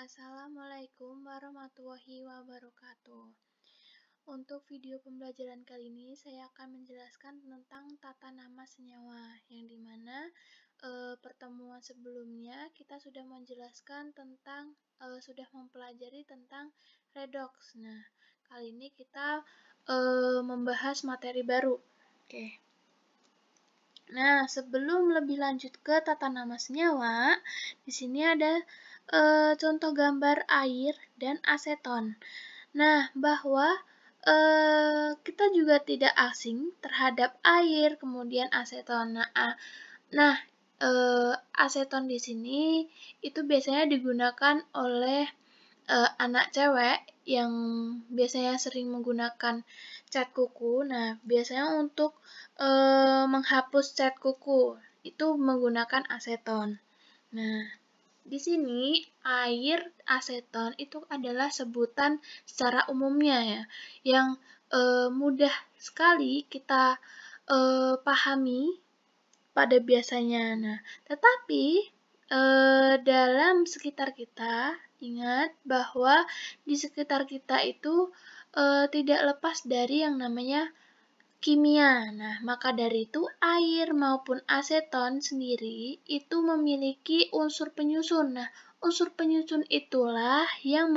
Assalamualaikum warahmatullahi wabarakatuh. Untuk video pembelajaran kali ini saya akan menjelaskan tentang tata nama senyawa, yang dimana pertemuan sebelumnya kita sudah menjelaskan tentang sudah mempelajari tentang redox. Nah, kali ini kita membahas materi baru. Oke. Nah, sebelum lebih lanjut ke tata nama senyawa, di sini ada contoh gambar air dan aseton. Nah, bahwa kita juga tidak asing terhadap air, kemudian aseton. Aseton di sini itu biasanya digunakan oleh anak cewek yang biasanya sering menggunakan cat kuku. Nah, biasanya untuk menghapus cat kuku itu menggunakan aseton. Nah, di sini air aseton itu adalah sebutan secara umumnya ya, yang mudah sekali kita pahami pada biasanya. Nah, tetapi dalam sekitar kita, ingat bahwa di sekitar kita itu tidak lepas dari yang namanya kimia. Nah, maka dari itu air maupun aseton sendiri itu memiliki unsur penyusun. Nah, unsur penyusun itulah yang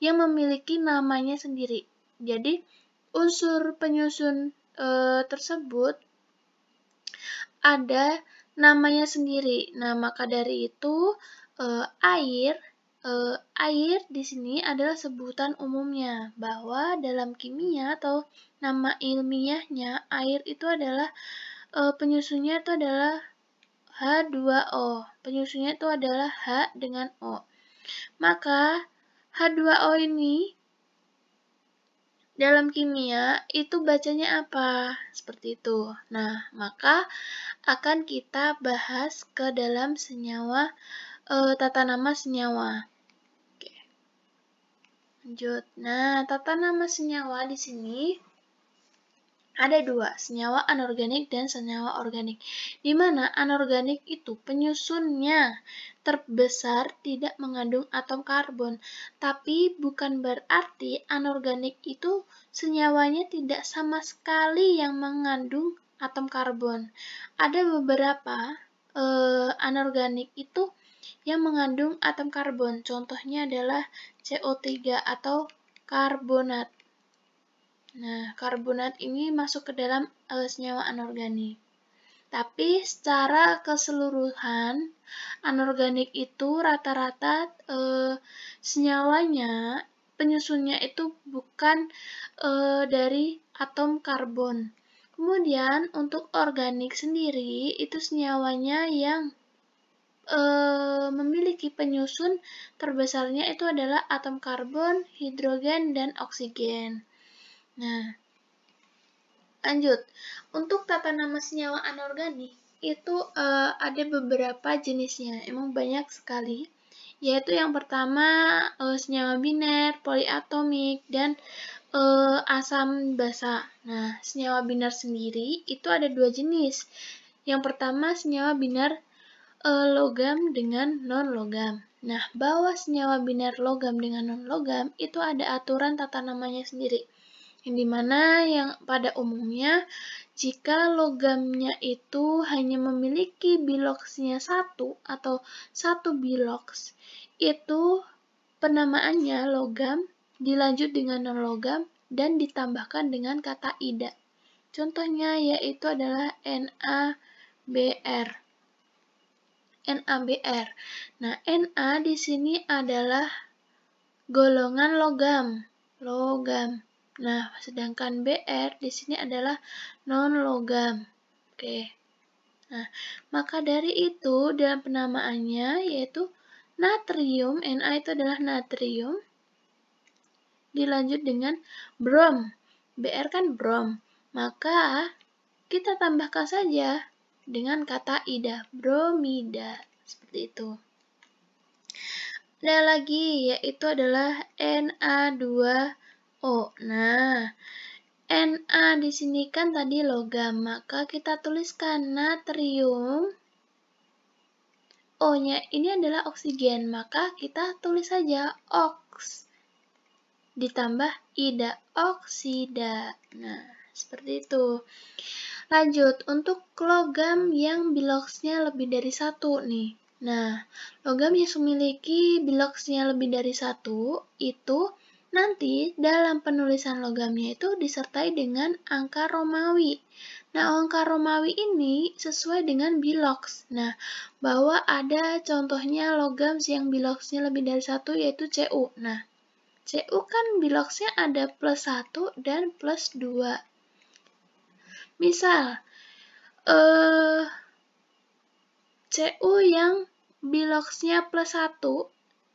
memiliki namanya sendiri. Jadi, unsur penyusun tersebut ada namanya sendiri. Nah, maka dari itu air di sini adalah sebutan umumnya, bahwa dalam kimia atau nama ilmiahnya air itu adalah penyusunnya itu adalah H2O. Penyusunnya itu adalah H dengan O. Maka H2O ini dalam kimia itu bacanya apa? Seperti itu. Nah, maka akan kita bahas ke dalam senyawa tata nama senyawa. Oke. Lanjut. Nah, tata nama senyawa di sini ada dua, senyawa anorganik dan senyawa organik. Di mana anorganik itu penyusunnya terbesar tidak mengandung atom karbon. Tapi bukan berarti anorganik itu senyawanya tidak sama sekali yang mengandung atom karbon. Ada beberapa anorganik itu yang mengandung atom karbon. Contohnya adalah CO3 atau karbonat. Nah, karbonat ini masuk ke dalam senyawa anorganik. Tapi secara keseluruhan, anorganik itu rata-rata senyawanya, penyusunnya itu bukan dari atom karbon. Kemudian untuk organik sendiri, itu senyawanya yang memiliki penyusun terbesarnya itu adalah atom karbon, hidrogen, dan oksigen. Nah, lanjut. Untuk tata nama senyawa anorganik itu ada beberapa jenisnya, emang banyak sekali. Yaitu yang pertama senyawa biner, poliatomik, dan asam basa. Nah, senyawa biner sendiri itu ada dua jenis. Yang pertama senyawa biner logam dengan non-logam. Nah, bahwa senyawa biner logam dengan non-logam itu ada aturan tata namanya sendiri. Yang dimana yang pada umumnya jika logamnya itu hanya memiliki biloksnya satu atau satu biloks, itu penamaannya logam dilanjut dengan non-logam dan ditambahkan dengan kata ida. Contohnya yaitu adalah NaBr. NaBr. Nah, Na di sini adalah golongan logam. Nah, sedangkan Br di sini adalah non-logam. Oke. Nah, maka dari itu dalam penamaannya yaitu natrium, Na itu adalah natrium, dilanjut dengan brom. Br kan brom. Maka kita tambahkan saja dengan kata ida, bromida. Seperti itu. Ada lagi yaitu adalah Na2O. Nah, Na di sini kan tadi logam, maka kita tuliskan natrium O-nya ini adalah oksigen, maka kita tulis saja oks ditambah ida, oksida. Nah, seperti itu. Lanjut, untuk logam yang biloksnya lebih dari 1 nih. Nah, logam yang memiliki biloksnya lebih dari 1 itu nanti dalam penulisan logamnya itu disertai dengan angka Romawi. Nah, angka Romawi ini sesuai dengan biloks. Nah, bahwa ada contohnya logam yang biloksnya lebih dari 1 yaitu Cu. Nah, Cu kan biloksnya ada plus 1 dan plus 2. Misal, Cu yang biloksnya plus 1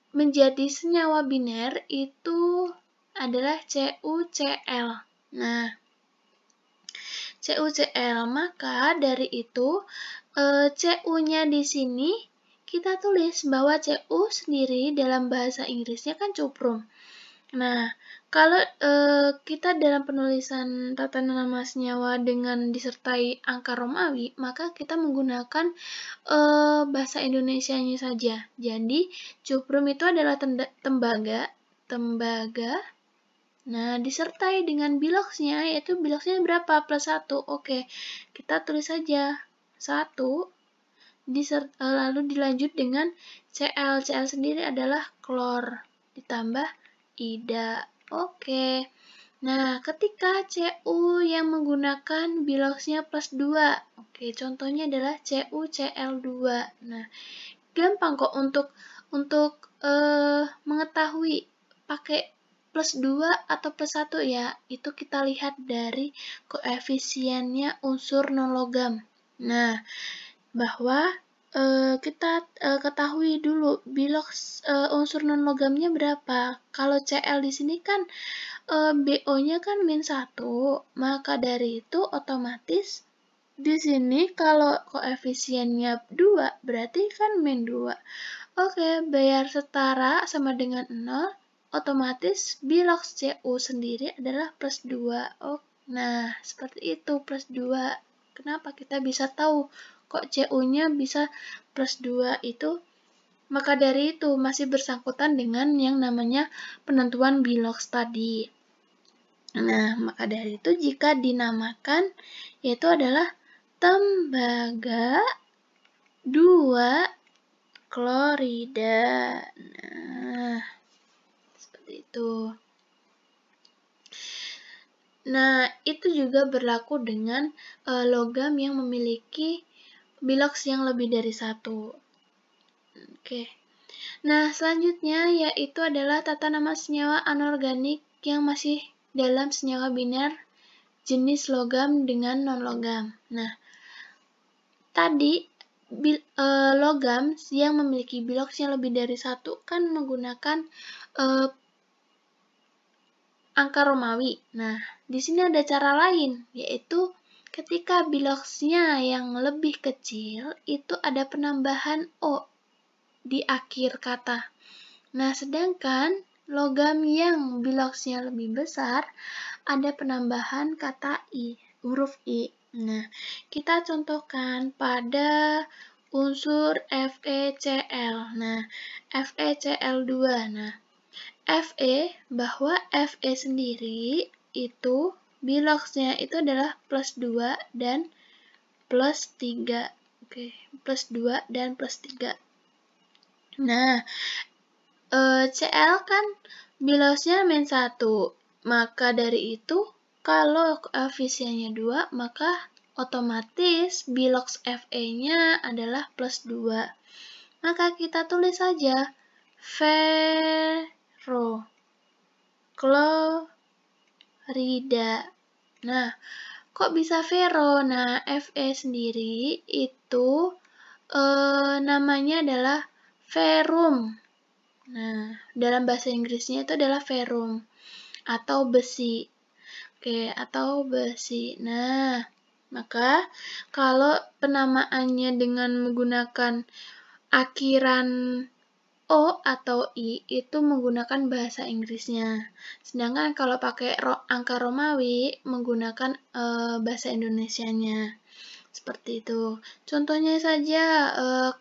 menjadi senyawa biner itu adalah CuCl. Nah, CuCl, maka dari itu Cu-nya di sini kita tulis bahwa Cu sendiri dalam bahasa Inggrisnya kan cuprum. Nah, kalau kita dalam penulisan tata nama senyawa dengan disertai angka Romawi, maka kita menggunakan bahasa Indonesianya saja. Jadi, cuprum itu adalah tembaga. Nah, disertai dengan biloksnya, yaitu biloksnya berapa? Plus 1. Oke, kita tulis saja 1. Lalu dilanjut dengan Cl. Cl sendiri adalah klor. Ditambah ida. Oke. Nah, ketika Cu yang menggunakan biloksnya plus 2. Oke, contohnya adalah CuCl2. Nah, gampang kok untuk mengetahui pakai plus 2 atau plus 1 ya. Itu kita lihat dari koefisiennya unsur non-logam. Nah, bahwa kita ketahui dulu biloks unsur non-logamnya berapa. Kalau Cl di sini kan BO-nya kan -1, maka dari itu otomatis di sini kalau koefisiennya 2 berarti kan -2. Oke, biar setara sama dengan 0, otomatis biloks Cu sendiri adalah plus 2. Oh, nah, seperti itu plus 2. Kenapa kita bisa tahu kok Cu-nya bisa plus 2 itu? Maka dari itu masih bersangkutan dengan yang namanya penentuan biloks tadi. Nah, maka dari itu jika dinamakan yaitu adalah tembaga 2 klorida. Nah, seperti itu. Nah, itu juga berlaku dengan logam yang memiliki biloks yang lebih dari 1. Oke. Nah, selanjutnya yaitu adalah tata nama senyawa anorganik yang masih dalam senyawa biner jenis logam dengan non-logam. Nah, tadi logam yang memiliki biloks yang lebih dari 1 kan menggunakan angka Romawi. Nah, di sini ada cara lain, yaitu ketika biloksnya yang lebih kecil, itu ada penambahan O di akhir kata. Nah, sedangkan logam yang biloksnya lebih besar, ada penambahan kata I, huruf I. Nah, kita contohkan pada unsur FeCl. Nah, FeCl2. Nah, Fe, bahwa Fe sendiri itu biloksnya itu adalah plus 2 dan plus 3. Oke, plus 2 dan plus 3. Nah, Cl kan biloksnya -1. Maka dari itu, kalau koefisiennya 2, maka otomatis biloks Fe-nya adalah plus 2. Maka kita tulis saja ferroklorida. Nah, kok bisa ferro? Nah, Fe sendiri itu namanya adalah ferrum. Nah, dalam bahasa Inggrisnya itu adalah ferrum atau besi. Oke, atau besi. Nah, maka kalau penamaannya dengan menggunakan akhiran O atau I itu menggunakan bahasa Inggrisnya. Sedangkan kalau pakai angka Romawi menggunakan bahasa Indonesianya. Seperti itu. Contohnya saja,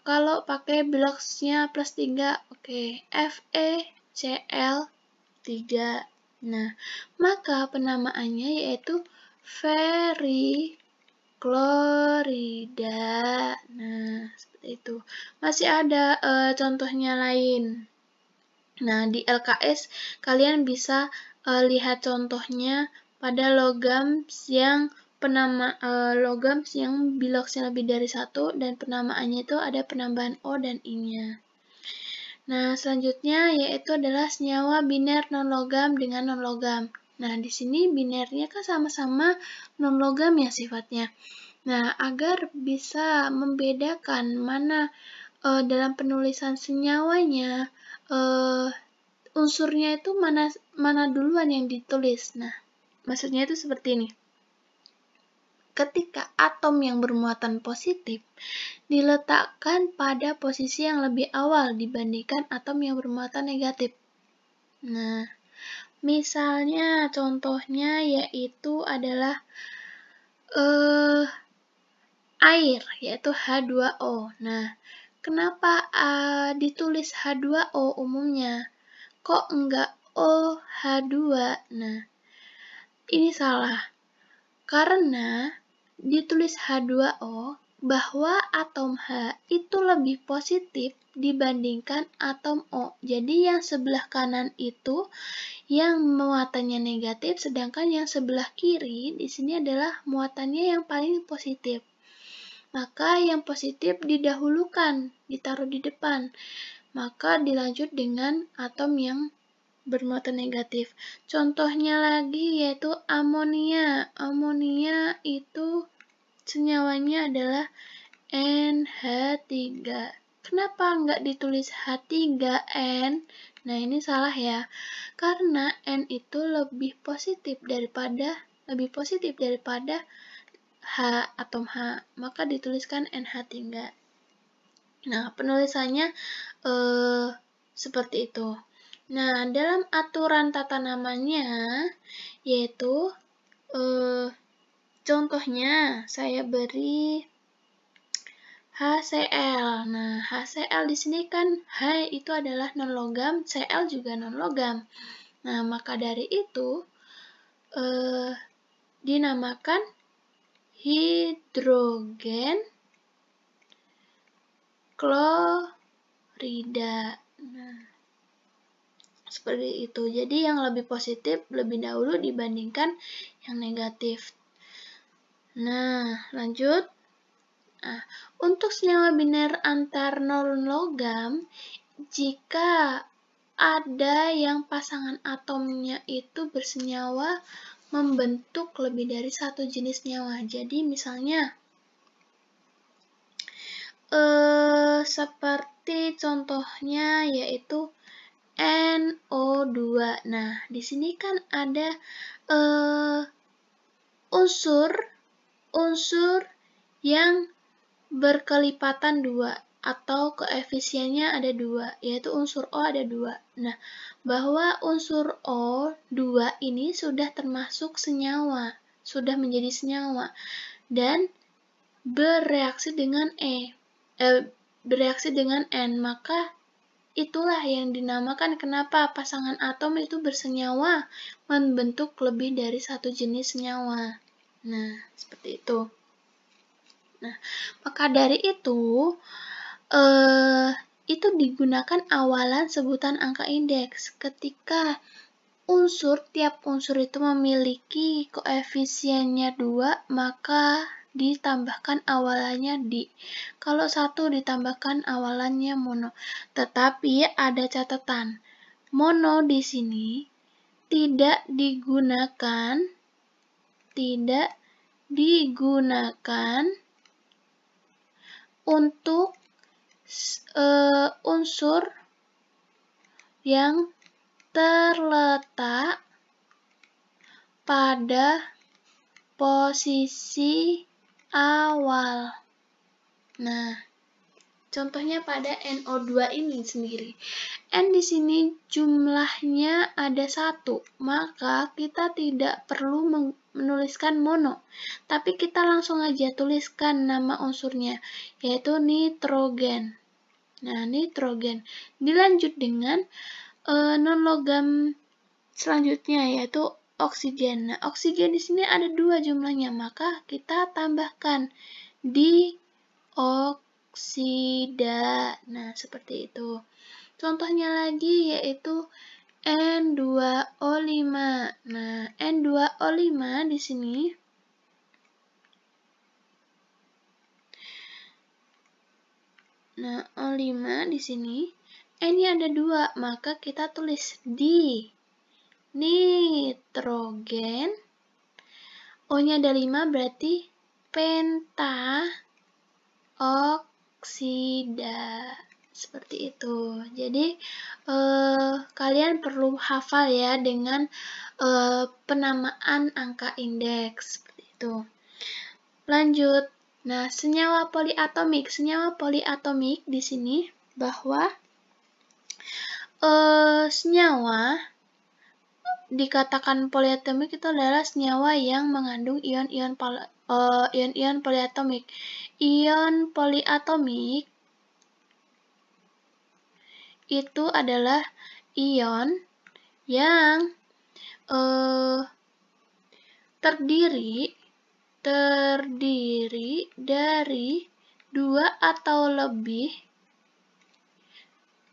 kalau pakai blocksnya plus 3, oke, FeCl3. Nah, maka penamaannya yaitu ferriklorida. Nah, seperti itu. Masih ada contohnya lain. Nah, di LKS kalian bisa lihat contohnya pada logam yang biloksnya lebih dari 1 dan penamaannya itu ada penambahan O dan I-nya. Nah, selanjutnya yaitu adalah senyawa biner non-logam dengan non-logam. Nah, di sini binernya kan sama-sama non-logam ya sifatnya. Nah, agar bisa membedakan mana dalam penulisan senyawanya, unsurnya itu mana duluan yang ditulis. Nah, maksudnya itu seperti ini. Ketika atom yang bermuatan positif diletakkan pada posisi yang lebih awal dibandingkan atom yang bermuatan negatif. Nah, misalnya contohnya yaitu adalah air, yaitu H2O. Nah, kenapa ditulis H2O umumnya? Kok enggak OH2? Nah, ini salah. Karena ditulis H2O bahwa atom H itu lebih positif dibandingkan atom O. Jadi yang sebelah kanan itu yang muatannya negatif, sedangkan yang sebelah kiri di sini adalah muatannya yang paling positif. Maka yang positif didahulukan, ditaruh di depan. Maka dilanjut dengan atom yang bermuatan negatif. Contohnya lagi yaitu amonia. Amonia itu senyawanya adalah NH3. Kenapa nggak ditulis H3N? Nah, ini salah ya. Karena N itu lebih positif daripada H, atom H. Maka dituliskan NH3. Nah, penulisannya seperti itu. Nah, dalam aturan tata namanya, yaitu contohnya saya beri HCl. Nah, HCl di sini kan H itu adalah non-logam, Cl juga non-logam. Nah, maka dari itu dinamakan hidrogen klorida. Nah, seperti itu. Jadi yang lebih positif lebih dahulu dibandingkan yang negatif. Nah, lanjut. Nah, untuk senyawa biner antar non-logam, jika ada yang pasangan atomnya itu bersenyawa membentuk lebih dari satu jenis senyawa. Jadi misalnya seperti contohnya yaitu NO2. Nah, di sini kan ada unsur yang berkelipatan 2 atau koefisiennya ada 2, yaitu unsur O ada 2. Nah, bahwa unsur O2 ini sudah termasuk senyawa, sudah menjadi senyawa dan bereaksi dengan bereaksi dengan N, maka itulah yang dinamakan kenapa pasangan atom itu bersenyawa membentuk lebih dari satu jenis senyawa. Nah, seperti itu. Nah, maka dari itu digunakan awalan sebutan angka indeks. Ketika tiap unsur itu memiliki koefisiennya 2, maka ditambahkan awalannya di. Kalau 1 ditambahkan awalannya mono. Tetapi ada catatan. Mono di sini tidak digunakan untuk unsur yang terletak pada posisi awal. Nah, Contohnya pada NO2 ini sendiri. N di sini jumlahnya ada 1, maka kita tidak perlu menuliskan mono, tapi kita langsung aja tuliskan nama unsurnya, yaitu nitrogen. Nah, nitrogen. Dilanjut dengan non-logam selanjutnya, yaitu oksigen. Nah, oksigen di sini ada 2 jumlahnya, maka kita tambahkan dioksida. Nah, seperti itu. Contohnya lagi yaitu N2O5. Nah, N2O5 di sini O5 di sini N-nya ada 2, maka kita tulis di nitrogen. O-nya ada 5, berarti pentaoksida. Seperti itu. Jadi, kalian perlu hafal ya dengan penamaan angka indeks. Seperti itu. Lanjut. Nah, senyawa poliatomik. Senyawa poliatomik di sini bahwa senyawa dikatakan poliatomik itu adalah senyawa yang mengandung ion-ion poliatomik. Ion poliatomik itu adalah ion yang terdiri dari 2 atau lebih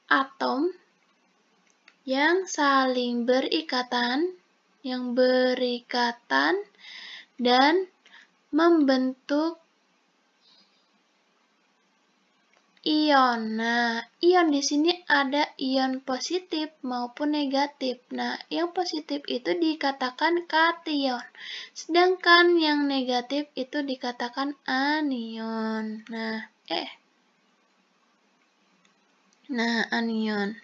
atom yang saling berikatan, dan membentuk ion. Nah, ion di sini ada ion positif maupun negatif. Nah, yang positif itu dikatakan kation, sedangkan yang negatif itu dikatakan anion. Nah, anion.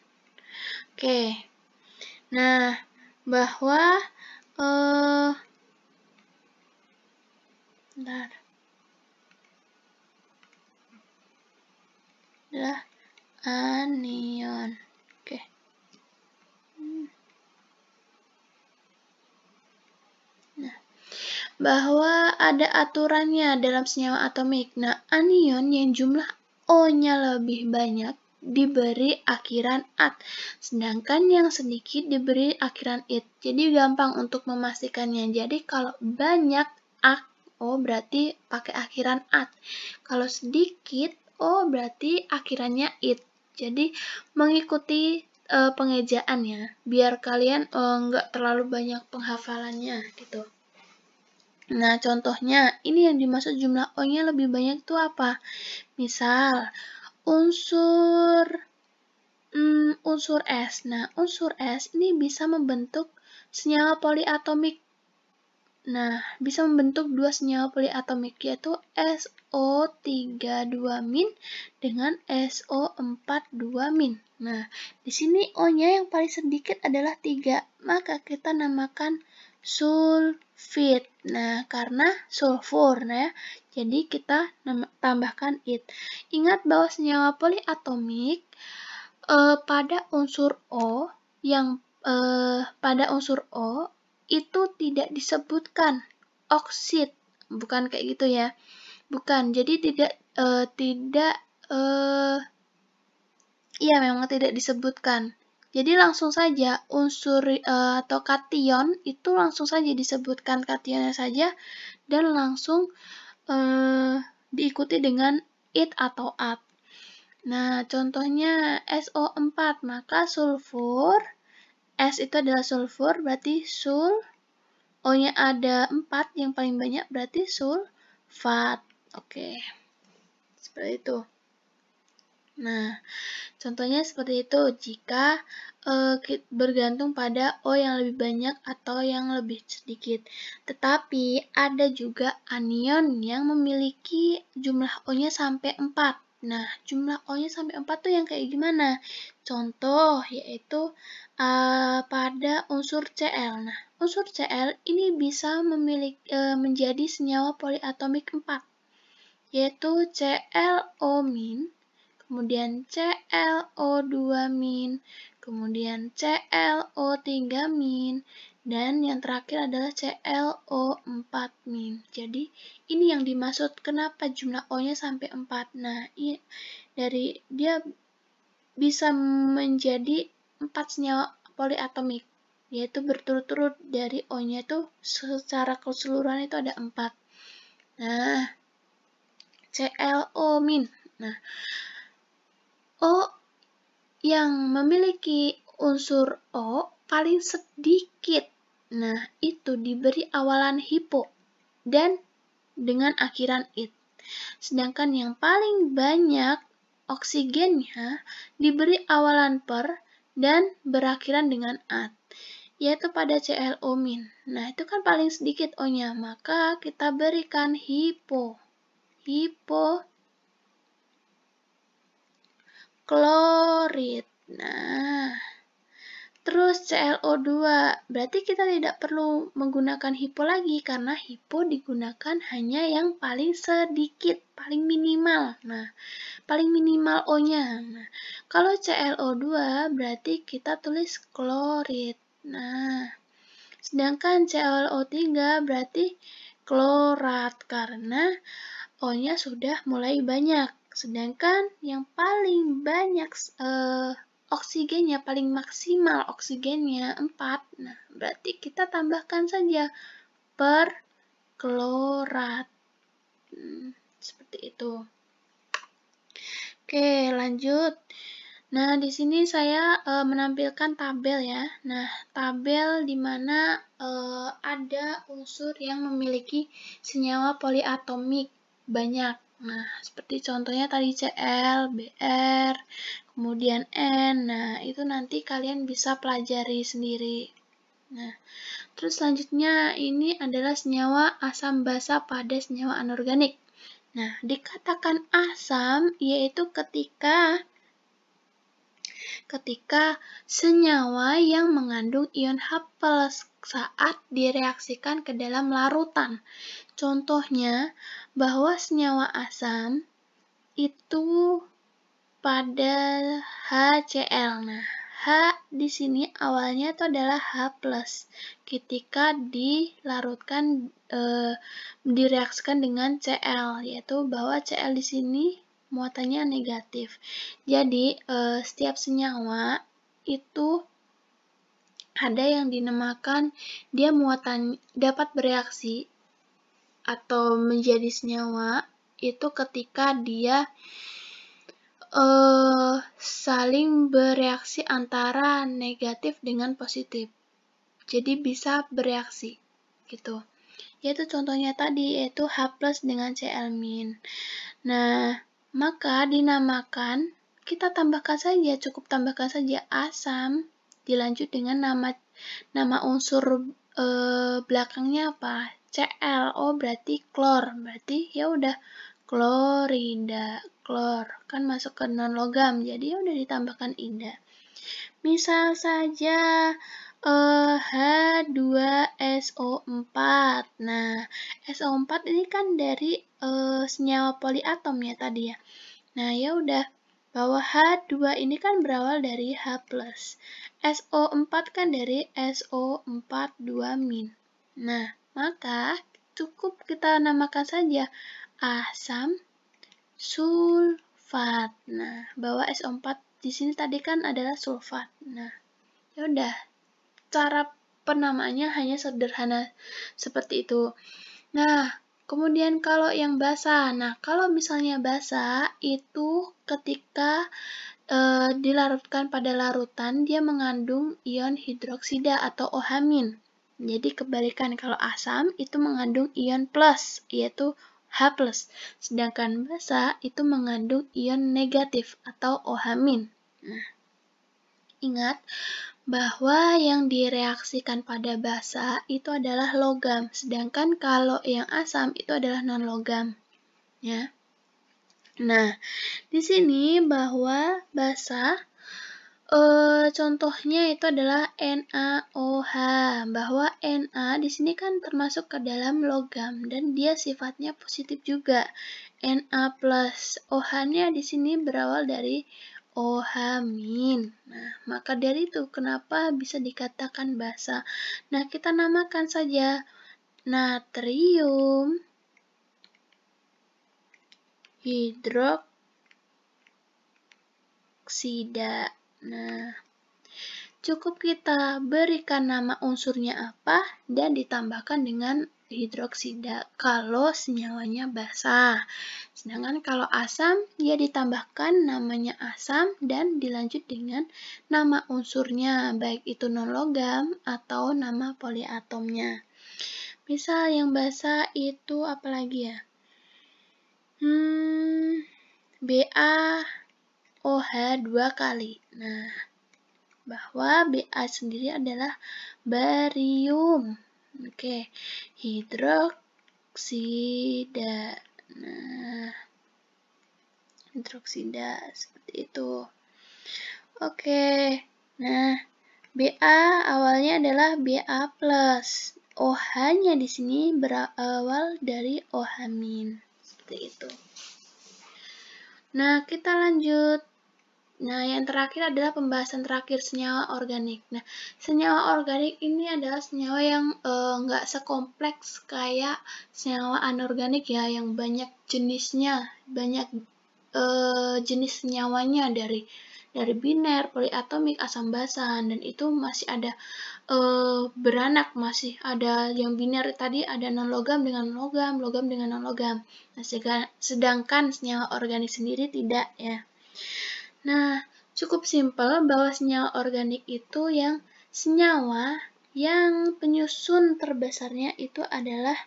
Oke. Nah, bahwa adalah anion. Oke. Nah, bahwa ada aturannya dalam senyawa atomik. Nah, anion yang jumlah O-nya lebih banyak diberi akhiran at, sedangkan yang sedikit diberi akhiran it. Jadi gampang untuk memastikannya. Jadi kalau banyak O berarti pakai akhiran at. Kalau sedikit O berarti akhirannya it. Jadi mengikuti pengejaannya biar kalian nggak terlalu banyak penghafalannya gitu. Nah, contohnya ini yang dimaksud jumlah O-nya lebih banyak itu apa? Misal unsur S. Nah, unsur S ini bisa membentuk senyawa poliatomik. Nah, bisa membentuk 2 senyawa poliatomik, yaitu SO32- dengan SO42-. Nah, di sini O-nya yang paling sedikit adalah 3, maka kita namakan sulfit. Nah, karena sulfur, nah, jadi kita tambahkan it. Ingat bahwa senyawa poliatomik pada unsur O itu tidak disebutkan oksid, bukan kayak gitu ya. Bukan. Jadi memang tidak disebutkan. Jadi langsung saja unsur atau kation itu langsung saja disebutkan kationnya saja dan langsung diikuti dengan it atau at. Nah, contohnya SO4, maka sulfur, S itu adalah sulfur, berarti sul, O-nya ada 4, yang paling banyak berarti sulfat. Oke, seperti itu. Nah, contohnya seperti itu jika bergantung pada O yang lebih banyak atau yang lebih sedikit. Tetapi ada juga anion yang memiliki jumlah O-nya sampai 4. Nah, jumlah O-nya sampai 4 tuh yang kayak gimana? Contoh yaitu pada unsur Cl. Nah, unsur Cl ini bisa menjadi senyawa poliatomik 4, yaitu ClO-, kemudian ClO2-, kemudian ClO3-, dan yang terakhir adalah ClO4-. Jadi ini yang dimaksud kenapa jumlah O-nya sampai 4. Nah, dari dia bisa menjadi 4 senyawa poliatomik, yaitu berturut-turut dari O-nya itu secara keseluruhan itu ada 4. Nah, ClO-. Nah, O yang memiliki unsur O paling sedikit. Nah, itu diberi awalan hipo dan dengan akhiran it. Sedangkan yang paling banyak oksigennya diberi awalan per dan berakhiran dengan at, yaitu pada ClO-. Nah, itu kan paling sedikit O-nya, maka kita berikan hipo klorid. Nah, terus ClO2, berarti kita tidak perlu menggunakan hipo lagi, karena hipo digunakan hanya yang paling sedikit, paling minimal. Nah, paling minimal O-nya. Nah, kalau ClO2 berarti kita tulis klorid. Nah, sedangkan ClO3 berarti klorat, karena O-nya sudah mulai banyak. Sedangkan yang paling banyak oksigennya, paling maksimal oksigennya 4. Nah, berarti kita tambahkan saja per klorat. Seperti itu. Oke, lanjut. Nah, di sini saya menampilkan tabel ya. Nah, tabel di mana ada unsur yang memiliki senyawa poliatomik banyak. Nah, seperti contohnya tadi Cl, Br, kemudian N. Nah, itu nanti kalian bisa pelajari sendiri. Nah, terus selanjutnya ini adalah senyawa asam basa pada senyawa anorganik. Nah, dikatakan asam yaitu ketika senyawa yang mengandung ion H+ saat direaksikan ke dalam larutan. Contohnya, bahwa senyawa asam itu pada HCl. Nah, H di sini awalnya itu adalah H+. Ketika direaksikan dengan Cl, yaitu bahwa Cl di sini muatannya negatif. Jadi, setiap senyawa itu ada yang dinamakan dia muatan dapat bereaksi atau menjadi senyawa itu ketika dia saling bereaksi antara negatif dengan positif. Jadi bisa bereaksi gitu. Yaitu contohnya tadi yaitu H+ dengan Cl-. Nah, maka dinamakan, kita tambahkan saja, cukup tambahkan saja asam dilanjut dengan nama unsur belakangnya apa? Cl. Oh, berarti klor. Berarti ya udah klorida, klor. Kan masuk ke non logam. Jadi ya udah ditambahkan ida. Misal saja H2SO4. Nah, SO4 ini kan dari senyawa poliatom ya tadi ya. Nah, ya udah, bahwa H2 ini kan berawal dari H+. SO4 kan dari SO42-. Nah, maka cukup kita namakan saja asam sulfat. Nah, bahwa SO4 di sini tadi kan adalah sulfat. Nah, ya udah, cara penamaannya hanya sederhana seperti itu. Nah, kemudian kalau yang basa. Nah, kalau misalnya basa itu ketika dilarutkan pada larutan, dia mengandung ion hidroksida atau OH-. Jadi kebalikan, kalau asam itu mengandung ion plus, yaitu H+. Sedangkan basa itu mengandung ion negatif atau OH-. Nah, ingat bahwa yang direaksikan pada basa itu adalah logam, sedangkan kalau yang asam itu adalah non-logam. Ya. Nah, di sini bahwa basa contohnya itu adalah NaOH, bahwa Na di sini kan termasuk ke dalam logam dan dia sifatnya positif juga. Na+. OH-nya di sini berawal dari OH-. Nah, maka dari itu kenapa bisa dikatakan basa. Nah, kita namakan saja natrium hidroksida. Nah, cukup kita berikan nama unsurnya apa dan ditambahkan dengan hidroksida kalau senyawanya basah. Sedangkan kalau asam, ya ditambahkan namanya asam dan dilanjut dengan nama unsurnya, baik itu non-logam atau nama poliatomnya. Misal yang basah itu apalagi ya? BaOH 2 kali. Nah, bahwa Ba sendiri adalah barium. Oke, hidroksida. Nah, hidroksida seperti itu. Oke. Nah, Ba awalnya adalah Ba+. OH-nya di sini berawal dari OH-. Seperti itu. Nah, kita lanjut. Nah, yang terakhir adalah pembahasan terakhir senyawa organik. Nah, senyawa organik ini adalah senyawa yang nggak sekompleks kayak senyawa anorganik ya, yang banyak jenisnya, banyak jenis senyawanya dari biner, poliatomik, asam basan, dan itu masih ada beranak, masih ada yang biner tadi ada non-logam dengan logam, logam dengan non-logam. Nah, sedangkan senyawa organik sendiri tidak ya. Nah, cukup simpel bahwa senyawa organik itu yang senyawa yang penyusun terbesarnya itu adalah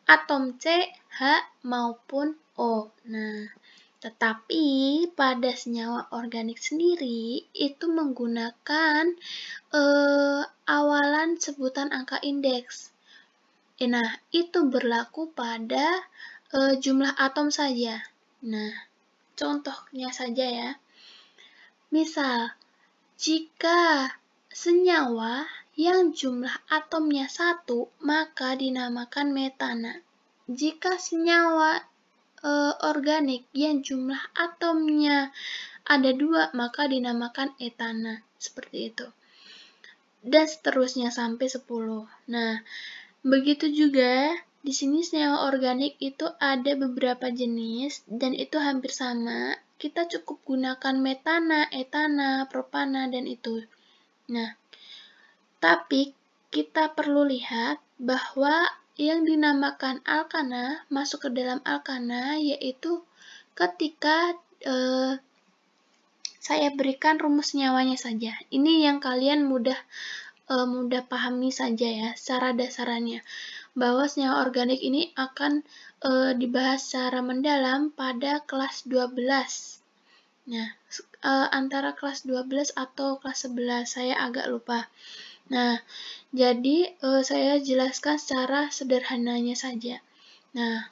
atom C, H, maupun O. Nah, tetapi pada senyawa organik sendiri itu menggunakan awalan sebutan angka indeks. Nah, itu berlaku pada jumlah atom saja. Nah, contohnya saja ya. Misal, jika senyawa yang jumlah atomnya 1, maka dinamakan metana. Jika senyawa organik yang jumlah atomnya ada 2, maka dinamakan etana. Seperti itu. Dan seterusnya sampai 10. Nah, begitu juga di sini senyawa organik itu ada beberapa jenis dan itu hampir sama. Kita cukup gunakan metana, etana, propana, dan itu. Nah, tapi kita perlu lihat bahwa yang dinamakan alkana masuk ke dalam alkana yaitu ketika saya berikan rumus senyawanya saja. Ini yang kalian mudah pahami saja ya, secara dasarannya. Bahwa senyawa organik ini akan dibahas secara mendalam pada kelas 12. Nah, antara kelas 12 atau kelas 11, saya agak lupa. Nah, jadi saya jelaskan secara sederhananya saja. Nah,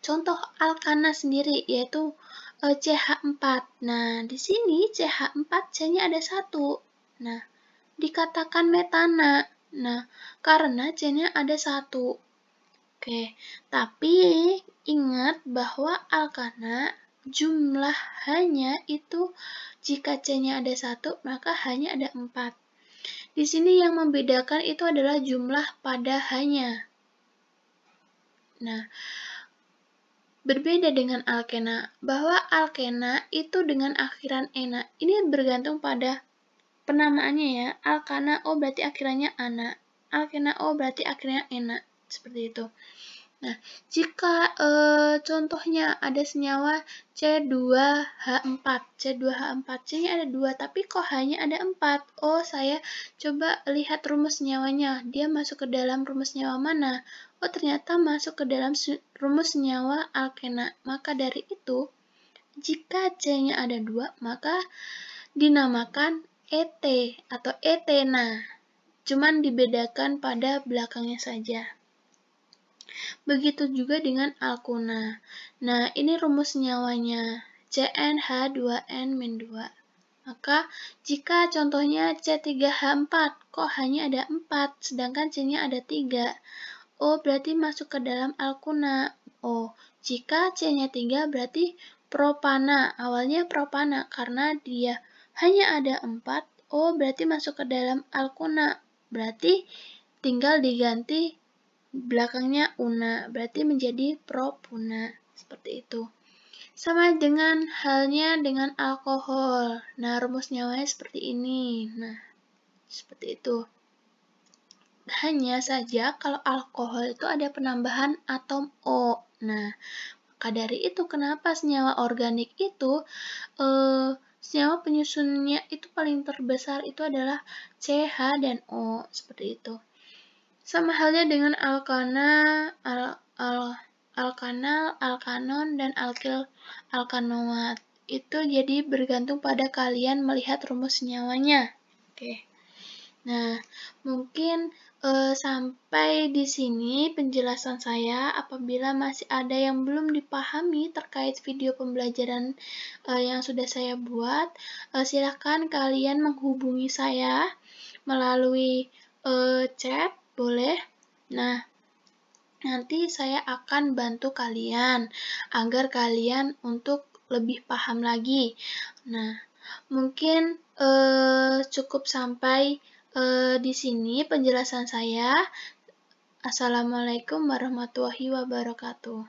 contoh alkana sendiri yaitu CH4. Nah, di sini CH4 C-nya ada 1. Nah, dikatakan metana. Nah, karena C-nya ada 1. Oke, tapi ingat bahwa alkana jumlah H-nya itu jika C-nya ada 1, maka H-nya ada 4. Di sini yang membedakan itu adalah jumlah pada H-nya. Nah, berbeda dengan alkena, bahwa alkena itu dengan akhiran ena. Ini bergantung pada penamaannya ya. Alkana O berarti akhirannya ana. Alkena O berarti akhirnya ena. Seperti itu. Nah, jika contohnya ada senyawa C2H4. C2H4, C-nya ada 2, tapi kok H-nya ada 4. Oh, saya coba lihat rumus senyawanya. Dia masuk ke dalam rumus senyawa mana? Oh, ternyata masuk ke dalam rumus senyawa alkena. Maka dari itu, jika C-nya ada 2, maka dinamakan ET atau etena. Cuman dibedakan pada belakangnya saja. Begitu juga dengan alkuna. Nah, ini rumus senyawanya. CnH2n-2. Maka, jika contohnya C3H4, kok hanya ada 4, sedangkan C-nya ada 3. O berarti masuk ke dalam alkuna. O. Jika C-nya 3 berarti propana. Awalnya propana karena dia hanya ada 4. O berarti masuk ke dalam alkuna. Berarti tinggal diganti belakangnya una. Berarti menjadi propuna. Seperti itu. Sama dengan halnya dengan alkohol. Nah, rumus nyawanya seperti ini. Nah, seperti itu. Hanya saja kalau alkohol itu ada penambahan atom O. Nah, maka dari itu kenapa senyawa organik itu senyawa penyusunnya itu paling terbesar itu adalah CH dan O. Seperti itu. Sama halnya dengan alkana, alkanal, alkanon, dan alkanoat. Itu jadi bergantung pada kalian melihat rumus senyawanya. Oke. Nah, mungkin sampai di sini penjelasan saya. Apabila masih ada yang belum dipahami terkait video pembelajaran yang sudah saya buat, silakan kalian menghubungi saya melalui chat, boleh. Nah, nanti saya akan bantu kalian agar kalian untuk lebih paham lagi. Nah, mungkin cukup sampai di sini penjelasan saya. Assalamualaikum warahmatullahi wabarakatuh.